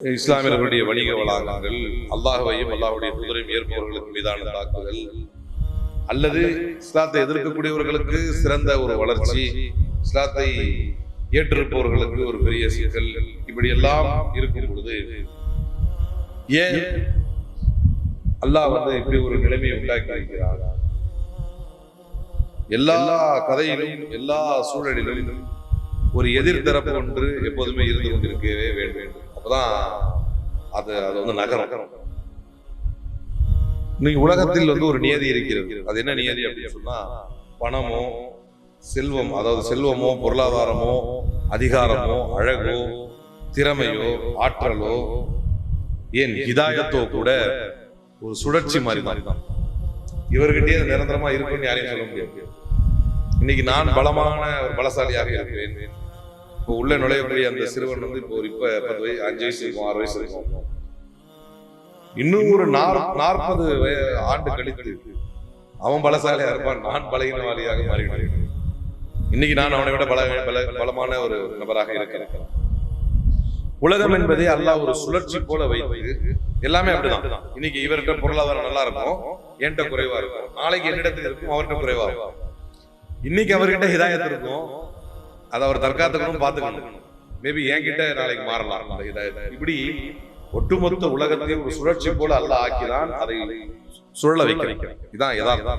இஸ்லாமியர்களுடைய வணிக வளாகங்கள், அல்லாஹ்வையும் அல்லாஹ்வுடைய தூதரையும் ஏற்பவர்களுக்கு மீதான தாக்குதல், அல்லது இஸ்லாத்தை எதிர்க்கக்கூடியவர்களுக்கு சிறந்த ஒரு வளர்ச்சி, இஸ்லாத்தை ஏற்றிருப்பவர்களுக்கு ஒரு பெரிய சிக்கல், இப்படி எல்லாம் இருக்கும் பொழுது ஏன் அல்லாஹ் இப்படி ஒரு நிலைமையை உண்டாக்கி இருக்கிறார்? எல்லா கதையிலும் எல்லா சூழலிலும் ஒரு எதிர்த்தரப்பு ஒன்று எப்போதுமே இருந்து கொண்டிருக்கவே வேண்டும். அப்பதான் அது நகரம். இன்னைக்கு உலகத்தில் ஒரு நியதி இருக்கிறது. அது என்ன நியதி அப்படின்னு சொன்னா, பணமோ செல்வம், அதாவது செல்வமோ பொருளாதாரமோ அதிகாரமோ அழகோ திறமையோ ஆற்றலோ ஏன் ஹிதாயத்தோ கூட ஒரு சுழற்சி மாதிரி தான். இவர்கிட்டயே நிரந்தரமா இருக்குன்னு யாரையும் சொல்ல முடியாது. இன்னைக்கு நான் பலமான ஒரு பலசாலியாக இருக்கிறேன். இப்போ உள்ள நுழையக்கூடிய அந்த சிறுவன் இப்போ 5 வயசு இருக்கும், 6 வயசு இருக்கும். இன்னும் ஒரு 40 ஆண்டு கழித்து அவன் பலசாலியா இருப்பான், நான் பலகீனவாளியாக மாறிவிடுவேன். இன்னைக்கு நான் அவனை விட பலமான ஒரு நபராக இருக்கிறேன். உலகம் என்பதே அல்லாஹ் ஒரு சுழற்சி போல வைத்து எல்லாமே அப்படிதான். இன்னைக்கு இவர்கிட்ட பொருளாதாரம் நல்லா இருக்கும், என்கிட்ட குறைவா இருக்கும். நாளைக்கு என்னிடத்தில் இருக்கும், அவர்கிட்ட குறைவா இருக்கும். இன்னைக்கு அவர்கிட்ட ஹிதாயத் இருக்கும், அதை அவர் தற்காத்துக்கணும், பார்த்துக்கணும். மேபி என்கிட்ட நாளைக்கு மாறலாம் அந்த ஹிதாயத். இப்படி ஒட்டுமொத்த உலகத்தையும் ஒரு சுழற்சி போல அல்லாஹ் ஆக்கிதான் அதை சுழல வைக்க வைக்கிறேன். இதான் யதார்த்தம்.